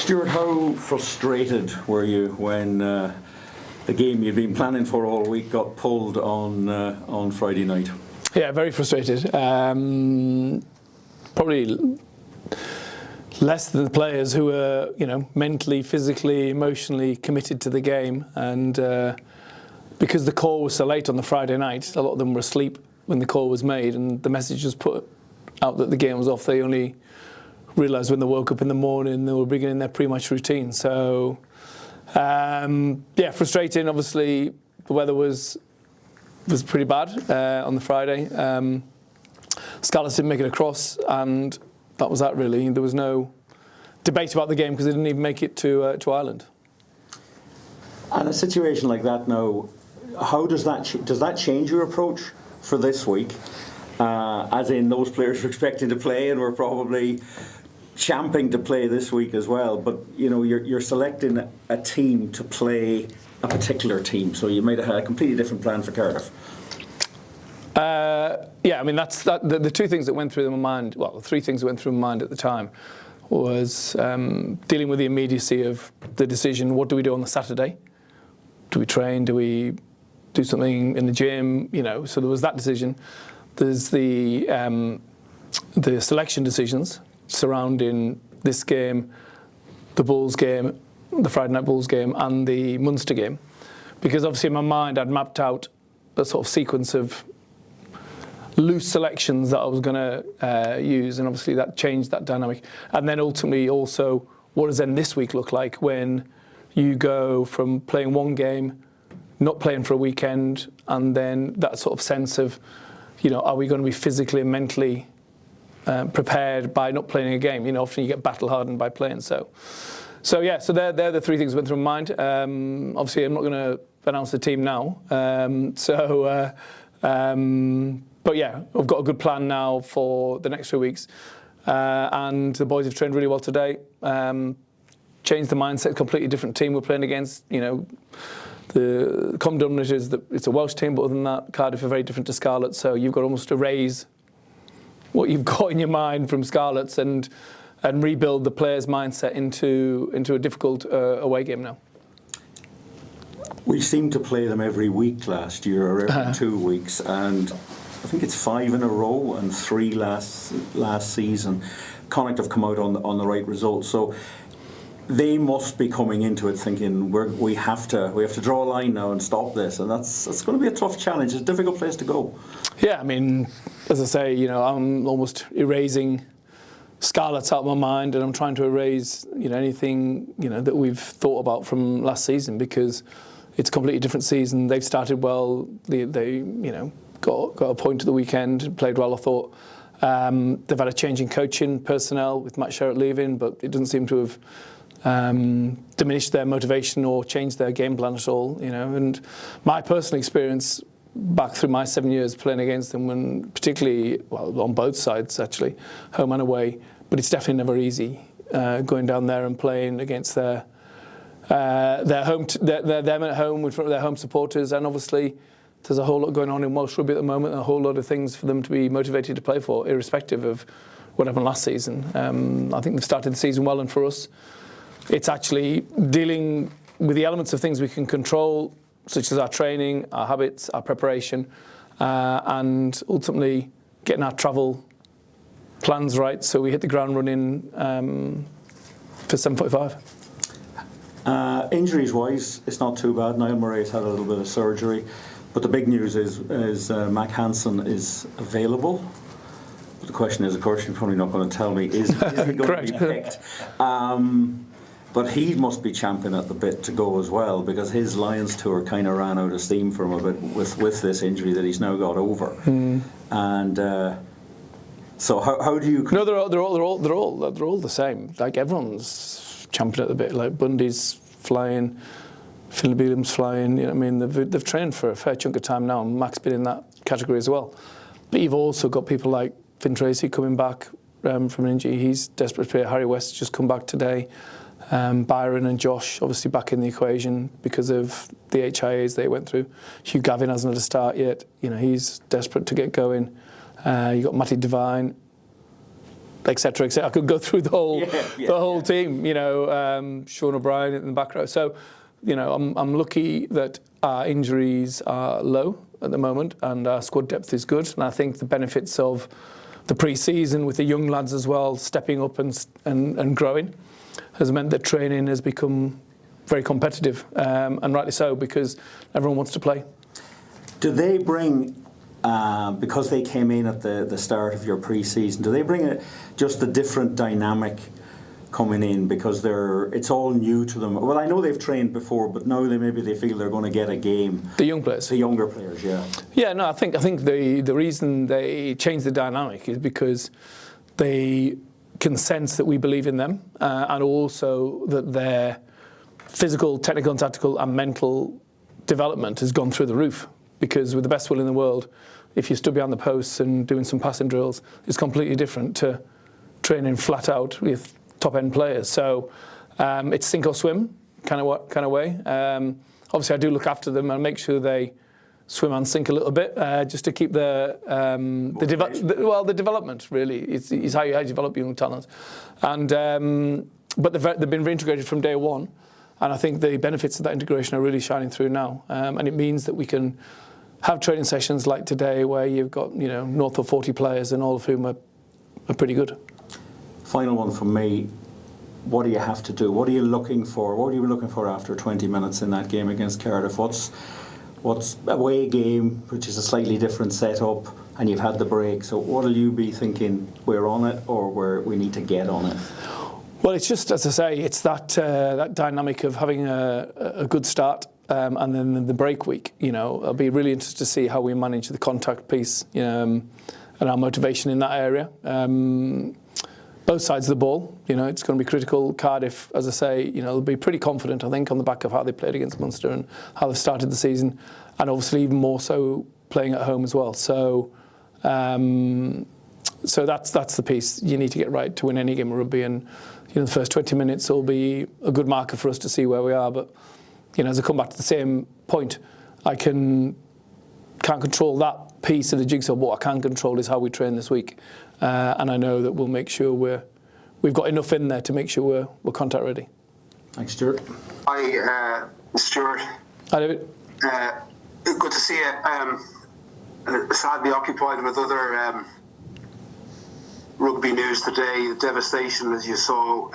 Stuart, how frustrated were you when the game you'd been planning for all week got pulled on Friday night? Yeah, very frustrated. Probably less than the players who were, mentally, physically, emotionally committed to the game, and because the call was so late on the Friday night, a lot of them were asleep when the call was made, and the message was put out that the game was off. They only realised when they woke up in the morning they were beginning their pre-match routine. So, frustrating. Obviously, the weather was pretty bad on the Friday. Scarlets didn't make it across, and that was that really. There was no debate about the game because they didn't even make it to Ireland. And a situation like that now, how does that change your approach for this week? As in, those players were expecting to play and were probably champing to play this week as well. But you're selecting a team to play a particular team, so you might have had a completely different plan for Cardiff. That's the two things that went through my mind. Well, the three things that went through my mind at the time was dealing with the immediacy of the decision. What do we do on the Saturday? Do we train? Do we do something in the gym? So there was that decision. There's the selection decisions surrounding this game, the Bulls game, the Friday night Bulls game, and the Munster game, because obviously in my mind I'd mapped out a sort of sequence of loose selections that I was going to use, and obviously that changed that dynamic. And then ultimately also, what does then this week look like when you go from playing one game, not playing for a weekend, and then that sort of sense of, are we going to be physically and mentally prepared by not playing a game? Often you get battle hardened by playing. So they're the three things that went through my mind. Obviously, I'm not going to announce the team now. But yeah, I've got a good plan now for the next 3 weeks. And the boys have trained really well today. Changed the mindset, completely different team we're playing against. The common denominator is that it's a Welsh team, but other than that, Cardiff are very different to Scarlets. So you've got to almost erase what you've got in your mind from Scarlets and rebuild the players' mindset into a difficult away game now. We seemed to play them every week last year, or every 2 weeks, and I think it's 5 in a row and 3 last season. Connacht have come out on the right result, so they must be coming into it thinking we have to draw a line now and stop this, and that's going to be a tough challenge. It's a difficult place to go. Yeah, as I say, I'm almost erasing Scarlets out of my mind, and I'm trying to erase anything that we've thought about from last season, because it's a completely different season. They've started well. They got a point at the weekend, played well, I thought. They've had a change in coaching personnel with Matt Sherratt leaving, but it doesn't seem to have diminished their motivation or changed their game plan at all. And my personal experience back through my 7 years playing against them, when particularly on both sides actually, home and away, but it's definitely never easy going down there and playing against them at home with their home supporters. And obviously there's a whole lot going on in Welsh rugby at the moment, and a whole lot of things for them to be motivated to play for, irrespective of what happened last season. I think they've started the season well, and for us it's actually dealing with the elements of things we can control, such as our training, our habits, our preparation, and ultimately getting our travel plans right so we hit the ground running for 7:45. Injuries-wise, it's not too bad. Niall Murray's had a little bit of surgery, but the big news is Mac Hansen is available. But the question is, of course, you're probably not going to tell me, is he going to be picked? But he must be champing at the bit to go as well, because his Lions tour kind of ran out of steam for him a bit with this injury that he's now got over. And so how do you? No, they're all the same. Like, everyone's champing at the bit. Like, Bundy's flying, Philip Beelam's flying. They've trained for a fair chunk of time now, and Mac's been in that category as well. But you've also got people like Finn Tracy coming back from an injury. He's desperate to play. Harry West's just come back today. Byron and Josh obviously back in the equation because of the HIAs they went through. Hugh Gavin hasn't had a start yet. He's desperate to get going. You've got Matty Devine. etc., etc. I could go through the whole yeah. team. Sean O'Brien in the back row. So, I'm lucky that our injuries are low at the moment, and our squad depth is good. And I think the benefits of the pre-season with the young lads as well stepping up and growing has meant that training has become very competitive, and rightly so, because everyone wants to play. Do they bring, because they came in at the start of your pre-season, do they bring just a different dynamic coming in because it's all new to them? Well, I know they've trained before, but now they feel they're going to get a game. The young players, the younger players, yeah. Yeah, no, I think the reason they changed the dynamic is because they can sense that we believe in them, and also that their physical, technical, and tactical and mental development has gone through the roof. Because with the best will in the world, if you stood behind the posts and doing some passing drills, it's completely different to training flat out with top-end players. So it's sink or swim kind of way. Obviously, I do look after them and make sure they swim and sink a little bit, just to keep the development really. It's how you develop young talent. And but they've been reintegrated from day one, and I think the benefits of that integration are really shining through now. And it means that we can have training sessions like today where you've got north of 40 players, and all of whom are pretty good. Final one from me. What do you have to do? What are you looking for? What are you looking for after 20 minutes in that game against Cardiff? What's away game, which is a slightly different setup, and you've had the break. So what'll you be thinking? We're on it, or we need to get on it? Well, it's just, as I say, it's that dynamic of having a good start, and then the break week. I'll be really interested to see how we manage the contact piece, and our motivation in that area. Both sides of the ball, it's going to be critical. Cardiff, as I say, they'll be pretty confident, I think, on the back of how they played against Munster and how they started the season, and obviously even more so playing at home as well. So that's the piece you need to get right to win any game of rugby. And the first 20 minutes will be a good marker for us to see where we are. But as I come back to the same point, I can't control that piece of the jigsaw. What I can control is how we train this week, and I know that we'll make sure we've got enough in there to make sure we're contact ready. Thanks, Stuart. Hi, Stuart. Hi, David. Good to see you. Sadly occupied with other rugby news today. The devastation, as you saw,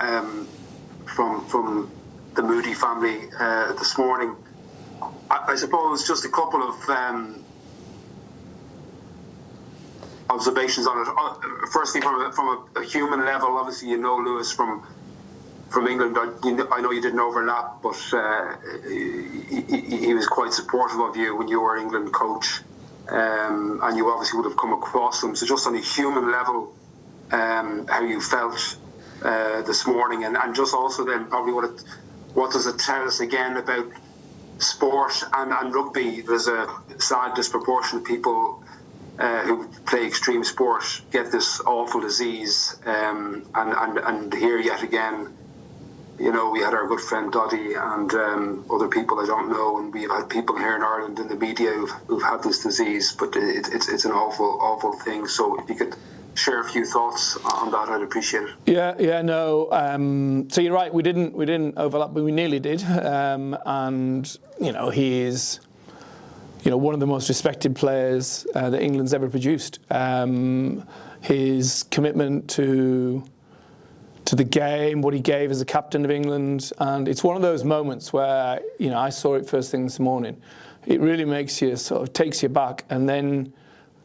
from the Moody family this morning. I suppose just a couple of observations on it. Firstly, from a human level, obviously Lewis from England. I know you didn't overlap, but he was quite supportive of you when you were England coach, and you obviously would have come across him. So just on a human level, how you felt this morning, and just also then probably what does it tell us again about sport and rugby? There's a sad disproportion of people who play extreme sport get this awful disease, and here yet again, we had our good friend Doddy and other people I don't know, and we've had people here in Ireland in the media who've had this disease, but it's an awful thing. So if you could share a few thoughts on that, I'd appreciate it. Yeah, no. So you're right. We didn't overlap, but we nearly did. And he is, one of the most respected players that England's ever produced. His commitment to the game, what he gave as a captain of England, and it's one of those moments where I saw it first thing this morning. It really makes you takes you back, and then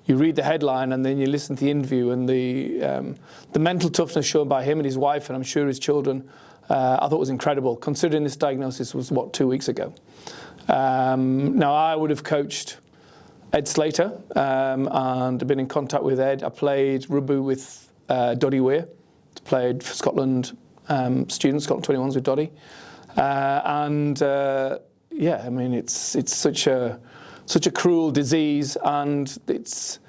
you read the headline, and then you listen to the interview, and the mental toughness shown by him and his wife, and I'm sure his children, I thought was incredible, considering this diagnosis was, 2 weeks ago. Now, I would have coached Ed Slater, and been in contact with Ed. I played rugby with Doddy Weir, played for Scotland students, Scotland 21s with Doddy. It's such a cruel disease, and it's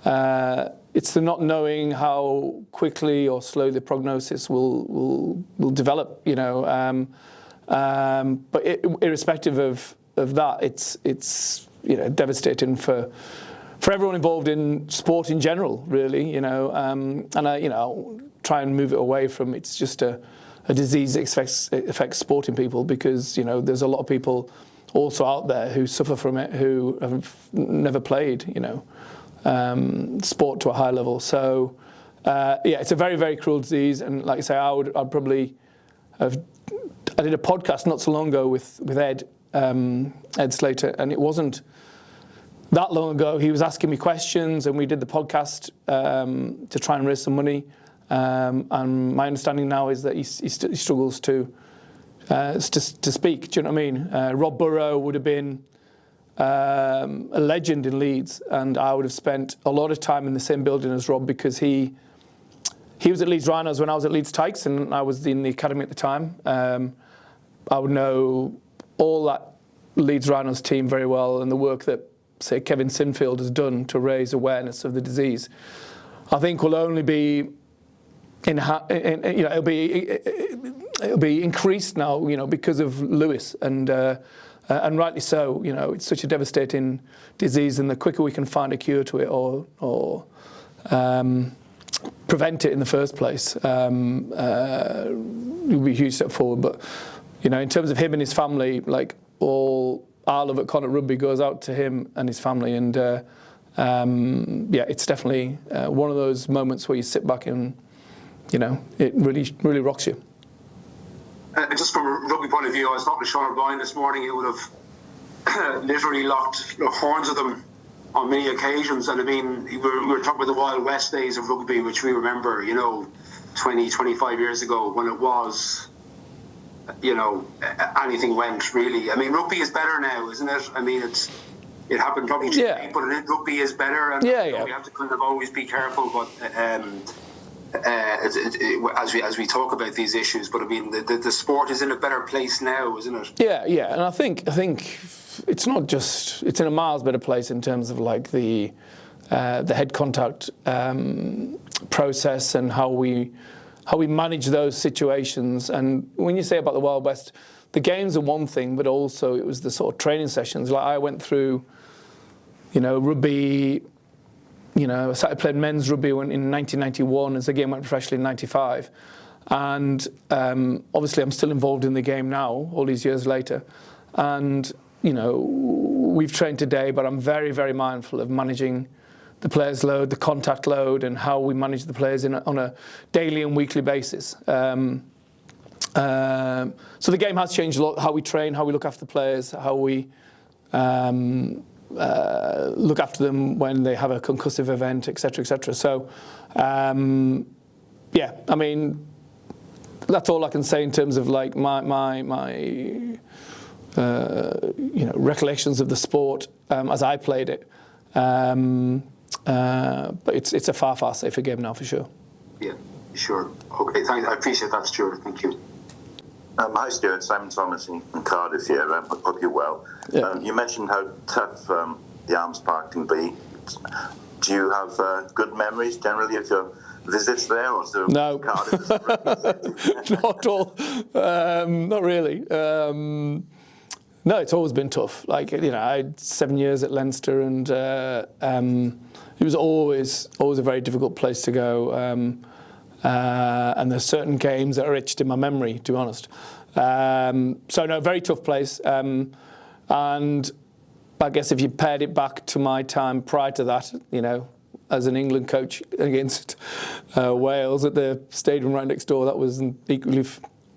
the not knowing how quickly or slowly the prognosis will develop. But irrespective of that, it's devastating for everyone involved in sport in general, really. And I try try and move it away from it's just a disease that affects sporting people, because there's a lot of people also out there who suffer from it who have never played sport to a high level. So it's a very, very cruel disease, and like I say, I'd probably have. I did a podcast not so long ago with Ed Slater, and it wasn't that long ago. He was asking me questions, and we did the podcast to try and raise some money. And my understanding now is that he struggles to speak. Do you know what I mean? Rob Burrow would have been a legend in Leeds, and I would have spent a lot of time in the same building as Rob, because he was at Leeds Rhinos when I was at Leeds Tykes, and I was in the academy at the time. I would know all that Leeds Rhinos team very well, and the work that, say, Kevin Sinfield has done to raise awareness of the disease, I think will only be it'll be increased now, because of Lewis, and rightly so. It's such a devastating disease, and the quicker we can find a cure to it or prevent it in the first place, will be a huge step forward. But in terms of him and his family, like all our love at Connacht Rugby goes out to him and his family, and it's definitely one of those moments where you sit back and it really, really rocks you. Just from a rugby point of view, I was talking to Sean O'Brien this morning. He would have literally locked horns of them on many occasions. And I mean, we were talking about the Wild West days of rugby, which we remember, 20, 25 years ago, when it was, anything went, really. I mean, rugby is better now, isn't it? I mean, it happened probably too late, but rugby is better, and we have to kind of always be careful. But as we talk about these issues, but I mean, the sport is in a better place now, isn't it? Yeah, and I think it's not just, it's in a miles better place in terms of like the head contact process and how we manage those situations. And when you say about the Wild West, the games are one thing, but also it was the sort of training sessions. Like I went through, rugby. I started playing men's rugby in 1991, as the game went professionally in 95. And obviously I'm still involved in the game now, all these years later. And, we've trained today, but I'm very, very mindful of managing the players' load, the contact load, and how we manage the players on a daily and weekly basis. So the game has changed a lot, how we train, how we look after the players, how we look after them when they have a concussive event, etc., etc. So, I mean, that's all I can say in terms of like my recollections of the sport as I played it. But it's a far, far safer game now for sure. Yeah, sure. Okay, thanks. I appreciate that, Stuart. Thank you. Hi, Stuart. Simon Thomas in Cardiff here. Hope you're well. Yeah. You mentioned how tough the Arms Park can be. Do you have good memories generally of your visits there? Or so no. Cardiff Not at all. Not really. No, it's always been tough. Like, I had 7 years at Leinster, and it was always a very difficult place to go. And there's certain games that are etched in my memory, to be honest. So no, very tough place. And I guess if you paired it back to my time prior to that, as an England coach against Wales at the stadium right next door, that was equally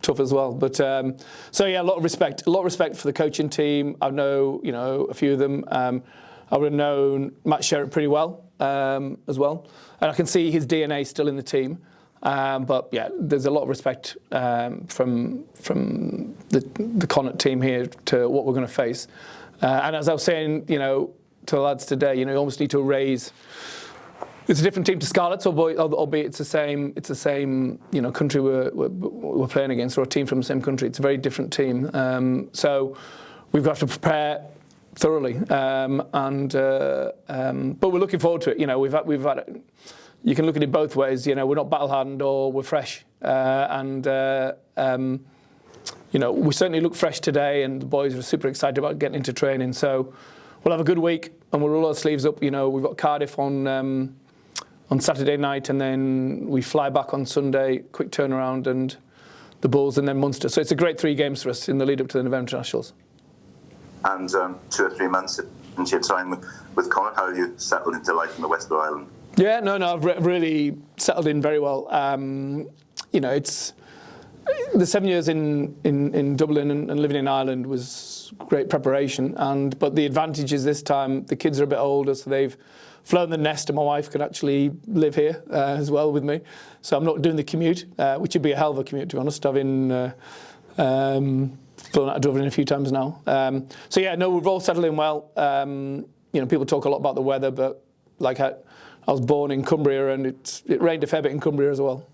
tough as well. But so yeah, a lot of respect for the coaching team. I know, a few of them. I would have known Matt Sherratt pretty well as well, and I can see his DNA still in the team. But yeah, there's a lot of respect from the Connacht team here to what we're going to face. And as I was saying, to the lads today, you almost need to raise. It's a different team to Scarlets, albeit it's the same country we're playing against, or a team from the same country. It's a very different team. So we've got to prepare thoroughly, but we're looking forward to it. We've had. You can look at it both ways. We're not battle-hardened or we're fresh. We certainly look fresh today, and the boys are super excited about getting into training. So we'll have a good week, and we'll roll our sleeves up. We've got Cardiff on on Saturday night, and then we fly back on Sunday, quick turnaround, and the Bulls, and then Munster. So it's a great 3 games for us in the lead up to the November Internationals. And 2 or 3 months into your time with Connacht, how have you settled into life in the West of Ireland? Yeah, no, I've really settled in very well. It's the 7 years in Dublin and living in Ireland was great preparation. But the advantage is this time the kids are a bit older, so they've flown the nest, and my wife can actually live here as well with me. So I'm not doing the commute, which would be a hell of a commute, to be honest. I've been flown out of Dublin a few times now. We've all settled in well. People talk a lot about the weather, but I was born in Cumbria, and it rained a fair bit in Cumbria as well.